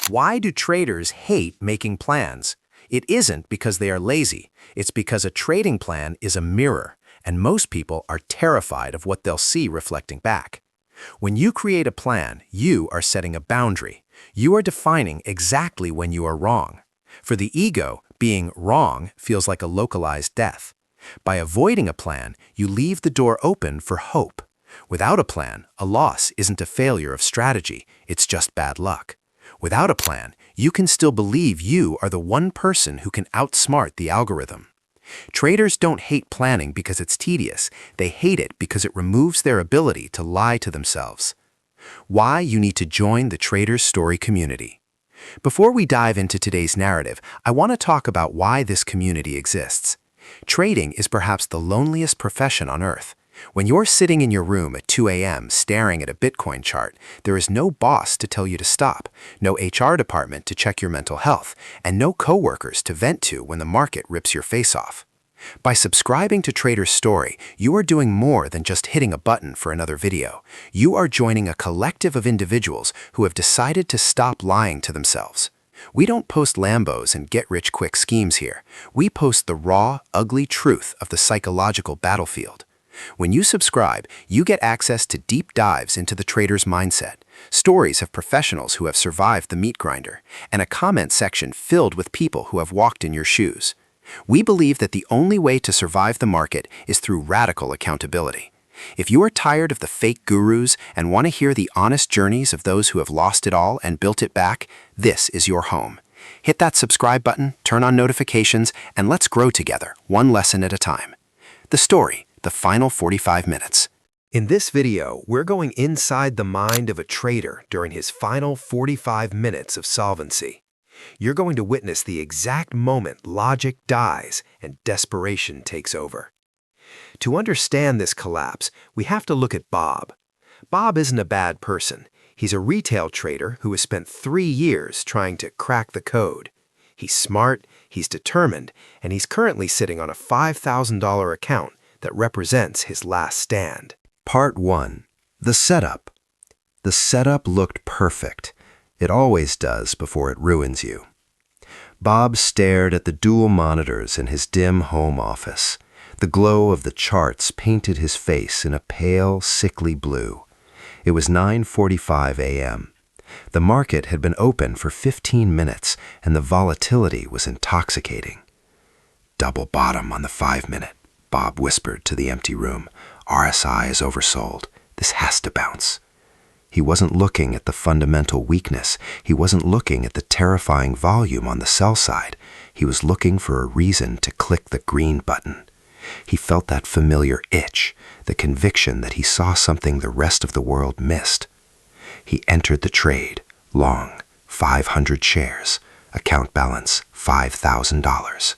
Why do traders hate making plans? It isn't because they are lazy. It's because a trading plan is a mirror, and most people are terrified of what they'll see reflecting back. When you create a plan, you are setting a boundary. You are defining exactly when you are wrong. For the ego, being wrong feels like a localized death. By avoiding a plan, you leave the door open for hope. Without a plan, a loss isn't a failure of strategy, it's just bad luck. Without a plan, you can still believe you are the one person who can outsmart the algorithm. Traders don't hate planning because it's tedious. They hate it because it removes their ability to lie to themselves. Why you need to join the Traders Story community. Before we dive into today's narrative, I want to talk about why this community exists. Trading is perhaps the loneliest profession on earth. When you're sitting in your room at 2 a.m. staring at a Bitcoin chart, there is no boss to tell you to stop, no HR department to check your mental health, and no coworkers to vent to when the market rips your face off. By subscribing to Trader's Story, you are doing more than just hitting a button for another video. You are joining a collective of individuals who have decided to stop lying to themselves. We don't post Lambos and get-rich-quick schemes here. We post the raw, ugly truth of the psychological battlefield. When you subscribe, you get access to deep dives into the trader's mindset, stories of professionals who have survived the meat grinder, and a comment section filled with people who have walked in your shoes. We believe that the only way to survive the market is through radical accountability. If you are tired of the fake gurus and want to hear the honest journeys of those who have lost it all and built it back, this is your home. Hit that subscribe button, turn on notifications, and let's grow together, one lesson at a time. The story. The final 45 minutes. In this video, we're going inside the mind of a trader during his final 45 minutes of solvency. You're going to witness the exact moment logic dies and desperation takes over. To understand this collapse, we have to look at Bob. Bob isn't a bad person. He's a retail trader who has spent 3 years trying to crack the code. He's smart, he's determined, and he's currently sitting on a $5,000 account that represents his last stand. Part 1. The setup. The setup looked perfect. It always does before it ruins you. Bob stared at the dual monitors in his dim home office. The glow of the charts painted his face in a pale, sickly blue. It was 9:45 a.m. The market had been open for 15 minutes, and the volatility was intoxicating. Double bottom on the 5-minute. Bob whispered to the empty room. RSI is oversold. This has to bounce. He wasn't looking at the fundamental weakness. He wasn't looking at the terrifying volume on the sell side. He was looking for a reason to click the green button. He felt that familiar itch, the conviction that he saw something the rest of the world missed. He entered the trade, long, 500 shares, account balance $5,000.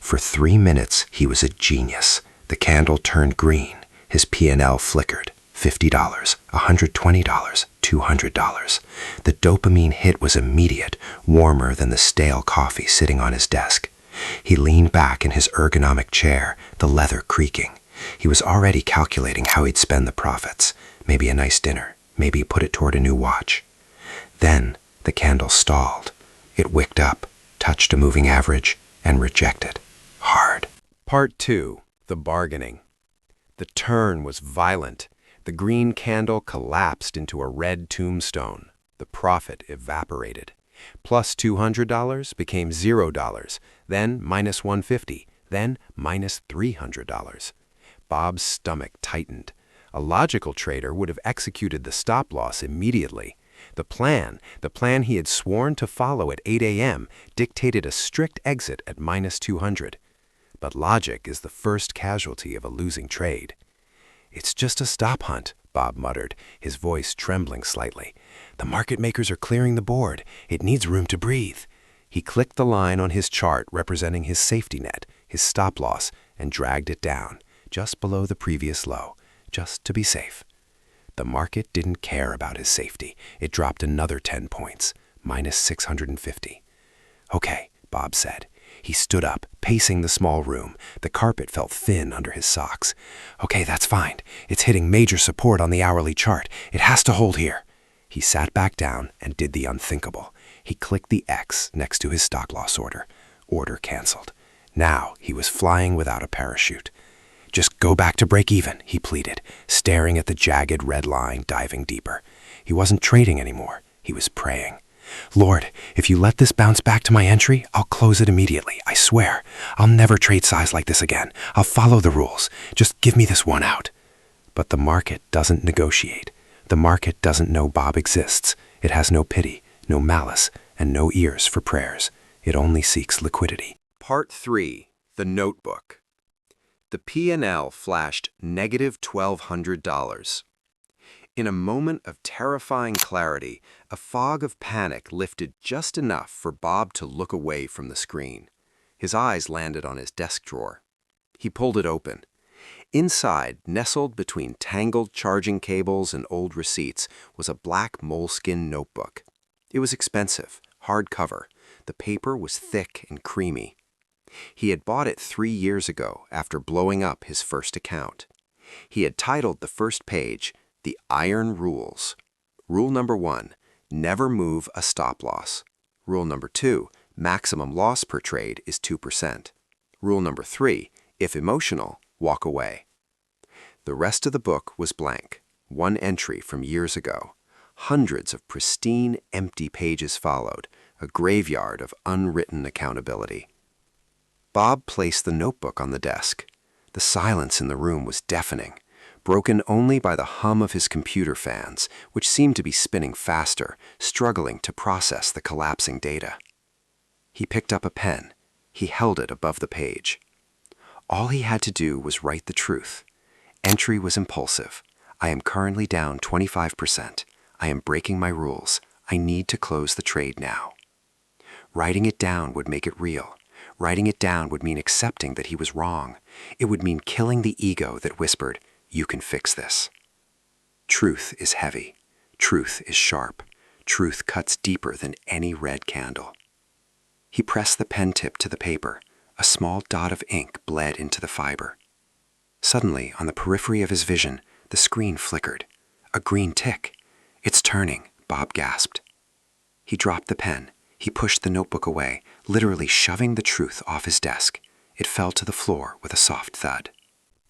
For 3 minutes, he was a genius. The candle turned green. His P&L flickered. $50, $120, $200. The dopamine hit was immediate, warmer than the stale coffee sitting on his desk. He leaned back in his ergonomic chair, the leather creaking. He was already calculating how he'd spend the profits. Maybe a nice dinner. Maybe put it toward a new watch. Then the candle stalled. It wicked up, touched a moving average, and rejected. Hard. Part 2. The bargaining. The turn was violent. The green candle collapsed into a red tombstone. The profit evaporated. Plus $200 became $0, then minus $150, then minus $300. Bob's stomach tightened. A logical trader would have executed the stop loss immediately. The plan he had sworn to follow at 8 a.m. dictated a strict exit at minus 200. But logic is the first casualty of a losing trade. It's just a stop hunt, Bob muttered, his voice trembling slightly. The market makers are clearing the board. It needs room to breathe. He clicked the line on his chart representing his safety net, his stop loss, and dragged it down, just below the previous low, just to be safe. The market didn't care about his safety. It dropped another 10 points, minus 650. Okay, Bob said. He stood up, pacing the small room. The carpet felt thin under his socks. Okay, that's fine. It's hitting major support on the hourly chart. It has to hold here. He sat back down and did the unthinkable. He clicked the X next to his stop-loss order. Order canceled. Now he was flying without a parachute. "Just go back to break even," he pleaded, staring at the jagged red line diving deeper. He wasn't trading anymore. He was praying. "Lord, if you let this bounce back to my entry, I'll close it immediately. I swear. I'll never trade size like this again. I'll follow the rules. Just give me this one out." But the market doesn't negotiate. The market doesn't know Bob exists. It has no pity, no malice, and no ears for prayers. It only seeks liquidity. Part 3. The Notebook. The P&L flashed negative $1,200. In a moment of terrifying clarity, a fog of panic lifted just enough for Bob to look away from the screen. His eyes landed on his desk drawer. He pulled it open. Inside, nestled between tangled charging cables and old receipts, was a black moleskin notebook. It was expensive, hardcover. The paper was thick and creamy. He had bought it 3 years ago after blowing up his first account. He had titled the first page, "The Iron Rules." Rule number 1, never move a stop-loss. Rule number 2, maximum loss per trade is 2%. Rule number 3, if emotional, walk away. The rest of the book was blank, one entry from years ago. Hundreds of pristine, empty pages followed, a graveyard of unwritten accountability. Bob placed the notebook on the desk. The silence in the room was deafening, broken only by the hum of his computer fans, which seemed to be spinning faster, struggling to process the collapsing data. He picked up a pen. He held it above the page. All he had to do was write the truth. Entry was impulsive. I am currently down 25%. I am breaking my rules. I need to close the trade now. Writing it down would make it real. Writing it down would mean accepting that he was wrong. It would mean killing the ego that whispered, "You can fix this." Truth is heavy. Truth is sharp. Truth cuts deeper than any red candle. He pressed the pen tip to the paper. A small dot of ink bled into the fiber. Suddenly, on the periphery of his vision, the screen flickered. A green tick. "It's turning," Bob gasped. He dropped the pen. He pushed the notebook away, literally shoving the truth off his desk. It fell to the floor with a soft thud.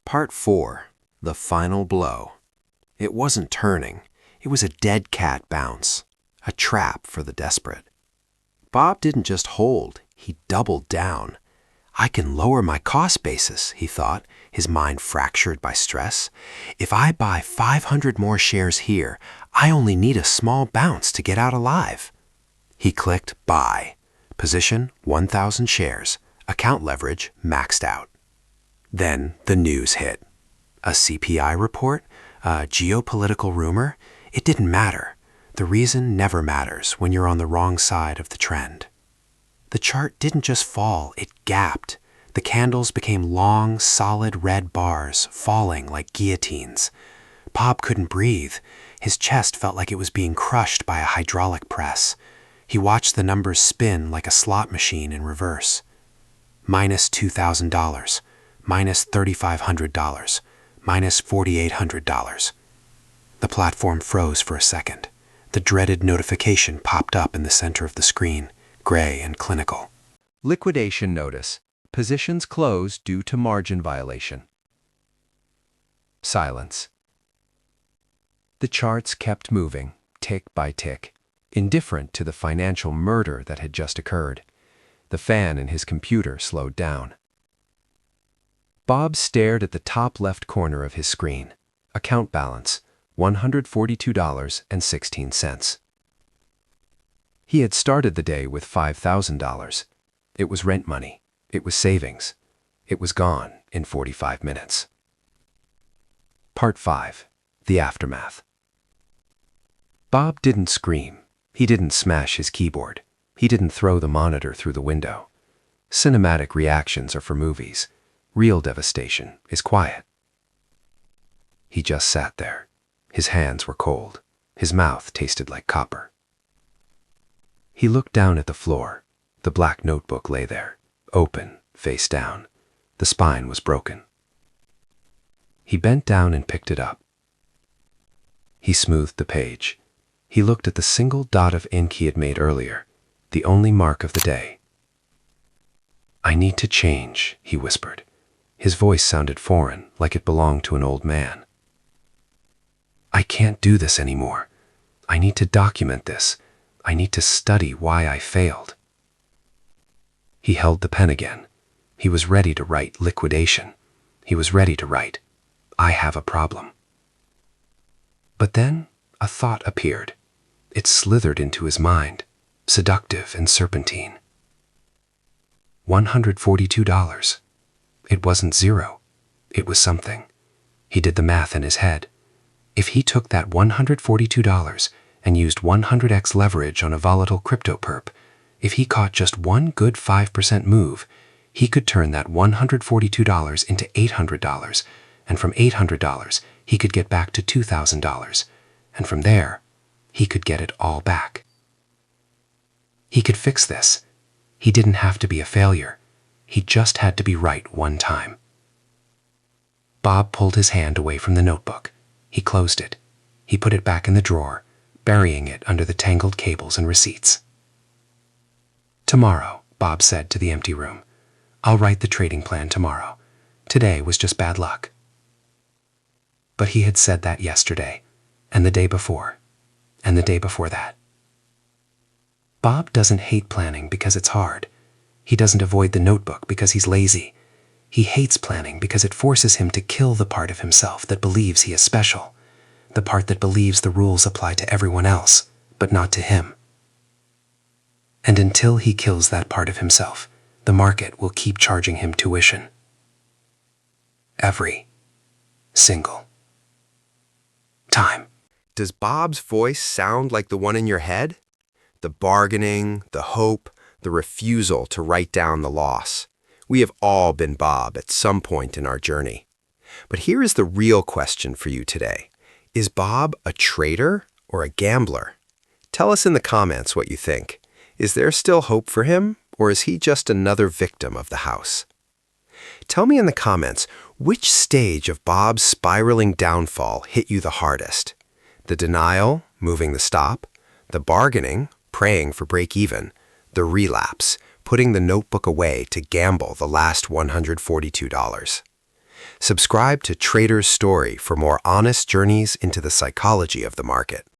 Part 4. The Final Blow. It wasn't turning. It was a dead cat bounce. A trap for the desperate. Bob didn't just hold. He doubled down. "I can lower my cost basis," he thought, his mind fractured by stress. "If I buy 500 more shares here, I only need a small bounce to get out alive." He clicked Buy. Position 1,000 shares. Account leverage maxed out. Then the news hit. A CPI report? A geopolitical rumor? It didn't matter. The reason never matters when you're on the wrong side of the trend. The chart didn't just fall, it gapped. The candles became long, solid red bars, falling like guillotines. Bob couldn't breathe. His chest felt like it was being crushed by a hydraulic press. He watched the numbers spin like a slot machine in reverse. Minus $2,000, minus $3,500, minus $4,800. The platform froze for a second. The dreaded notification popped up in the center of the screen, gray and clinical. Liquidation notice. Positions closed due to margin violation. Silence. The charts kept moving, tick by tick, indifferent to the financial murder that had just occurred. The fan in his computer slowed down. Bob stared at the top left corner of his screen. Account balance, $142.16. He had started the day with $5,000. It was rent money. It was savings. It was gone in 45 minutes. Part 5. The Aftermath. Bob didn't scream. He didn't smash his keyboard. He didn't throw the monitor through the window. Cinematic reactions are for movies. Real devastation is quiet. He just sat there. His hands were cold. His mouth tasted like copper. He looked down at the floor. The black notebook lay there, open, face down. The spine was broken. He bent down and picked it up. He smoothed the page. He looked at the single dot of ink he had made earlier, the only mark of the day. "I need to change," he whispered. His voice sounded foreign, like it belonged to an old man. "I can't do this anymore. I need to document this. I need to study why I failed." He held the pen again. He was ready to write liquidation. He was ready to write, "I have a problem." But then a thought appeared. It slithered into his mind, seductive and serpentine. $142. It wasn't zero. It was something. He did the math in his head. If he took that $142 and used 100x leverage on a volatile crypto perp, if he caught just one good 5% move, he could turn that $142 into $800, and from $800, he could get back to $2,000, and from there, he could get it all back. He could fix this. He didn't have to be a failure. He just had to be right one time. Bob pulled his hand away from the notebook. He closed it. He put it back in the drawer, burying it under the tangled cables and receipts. "Tomorrow," Bob said to the empty room. "I'll write the trading plan tomorrow. Today was just bad luck." But he had said that yesterday, and the day before, and the day before that. Bob doesn't hate planning because it's hard. He doesn't avoid the notebook because he's lazy. He hates planning because it forces him to kill the part of himself that believes he is special, the part that believes the rules apply to everyone else, but not to him. And until he kills that part of himself, the market will keep charging him tuition. Every single time. Does Bob's voice sound like the one in your head? The bargaining, the hope, the refusal to write down the loss. We have all been Bob at some point in our journey. But here is the real question for you today. Is Bob a trader or a gambler? Tell us in the comments what you think. Is there still hope for him, or is he just another victim of the house? Tell me in the comments, which stage of Bob's spiraling downfall hit you the hardest? The denial, moving the stop, the bargaining, praying for break-even, the relapse, putting the notebook away to gamble the last $142. Subscribe to Trader's Story for more honest journeys into the psychology of the market.